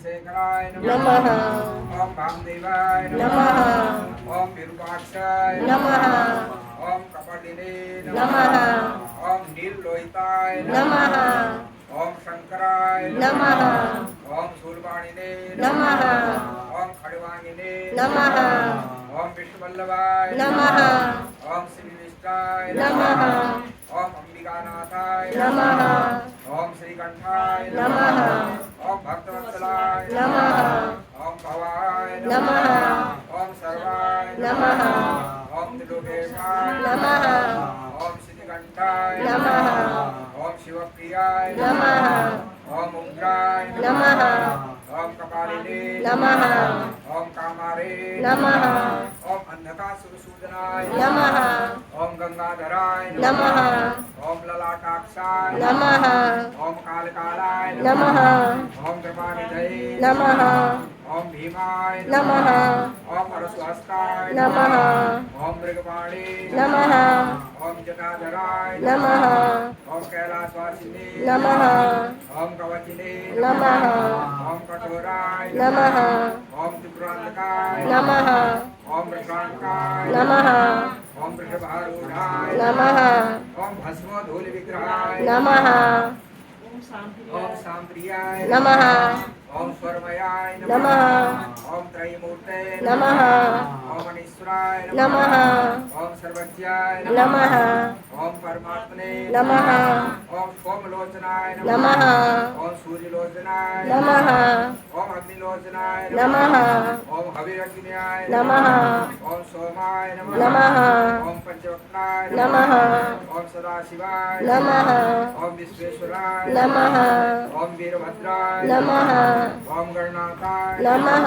शेखराय नमः ओम वामदेवाय नमः ओम विरूपाक्षाय नमः ओम कपालिने नमः ओम नीललोहिताय नमः ओम शंकराय नमः ओम शूलपाणिने नमः ओम खड़वांगिने नमः ओम विष्णुवल्लभाय नमः ओम श्रीविष्टाय नमः ओम अंबिकानाथाय नमः ओम श्रीकंठाय नमः ओम भक्तवत्सलाय नमः ओम भवाय नमः ओम सर्वाय नमः ओम त्रिलोकेशाय नमः ओम श्रीकंठाय नमः ओम शिवप्रियाय नमः ओम उग्राय नमः ओम कपालिने नमः ओम कामारे नमः ओम अंधकासुरसूदनाय नमः ओम गंगाधराय नमः ओम ललाटाक्षाय नमः ओम कालकालाय नमः ओम कृपानिधये नमः ओम भीमाय नमः ओम परशुहस्ताय नमः ओम मृगपाणे नमः ओम जटाधराय नमः ओम कैलासवासिने नमः ओम कवचिने नमः ओम कठोराय नमः ओम त्रिपुरांतकाय नमः ओम वृषांकाय नमः ओम वृषभारूढ़ाय नमः ओम भस्मोधूल विग्रहाय नमः ओम सांप्रियाय नमः ओम स्वरमयाय नमः ओम त्रयीमूर्ते नमः ओम अनीश्वराय नमः ओम सर्वज्ञाय नमः ओम परमात्मने नमः ओम सोमलोचनाय नमः ओम सूर्यलोचनाय नमः ओम अग्निलोचनाय नमः ओम हविरग्न्याय नमः ओम सोमाय नमः ओम पंचवक्त्राय नमः ओम सदाशिवाय नमः ओम विश्वेश्वराय नमः ओम वीरभद्राय नमः ओम गणनाथाय नमः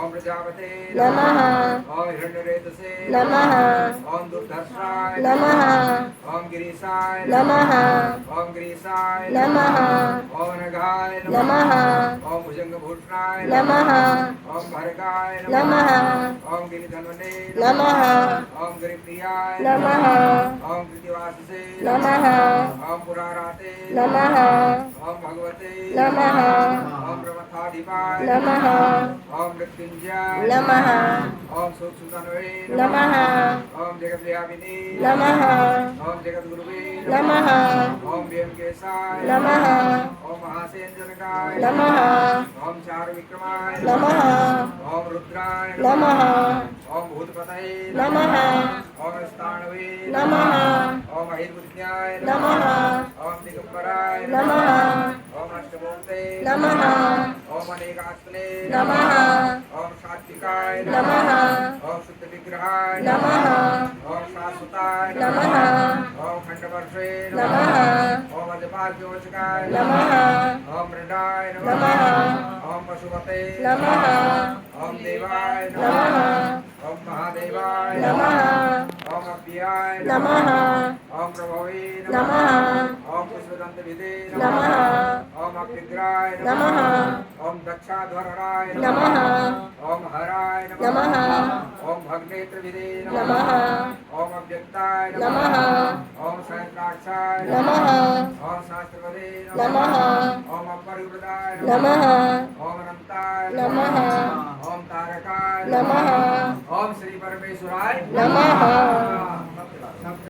ओम प्रजापते नमः ओम हिरण्यरेतसे नमः ओम दुर्धर्षाय नमः ओम गिरीशाय नमः ओम गिरीशाय नमः ओम नघाय नमः ओम भुजंगभूषणाय नमः ओम भरगाय नमः ओम गिरिधन्वने नमः ओम गिरिप्रियाय नमः ओम कृतिवाससे नमः ओम पुराराते नमः ओम भगवते नमः ओम ब्रह्मथाधिपाय नमः ओम मृत्युंजय नमः ओम सूक्ष्मतनवे नमः ओम जगद्व्यापिने नमः ओम जगद्गुरुवे नमः ओम व्यंकेशाय नमः ओम महासेनजनकाय नमः ओम चारु विक्रमाय नमः ओम रुद्राय नमः ओम भूतपतये नमः ओम स्थाणवे नमः ओम अहिर्बुद्ध्याय नमः ओम दिगंबराय नमः ओम अष्टमूर्ते नमः ओम अनेकात्मने नमः ओम सात्विकाय नमः ओम शुद्ध विग्रहाय नमः ओम शाश्वताय नमः ओम खंडवर्षे नमः ओम अजपाद्योषकाय नमः ओम मृडाय नमः ओम पशुपते नमः ओम देवाय नमः ओम महादेवाय नमः ओम अव्याय नमः ओम प्रभवे नमः ओम पुष्पदंतविदे नमः ओम अप्यग्राय नमः ओम दक्षाध्वराय नमः ओम हराय नमः ओम भग्नेत्रविदे नमः ओम अव्यक्ताय नमः ओम सहस्राक्षाय नमः ओम शास्त्रवदे नमः ओम अपरिवृताय नमः ओम अनंताय नमः ओम तारकाय नमः ओम श्री परमेश्वराय नमः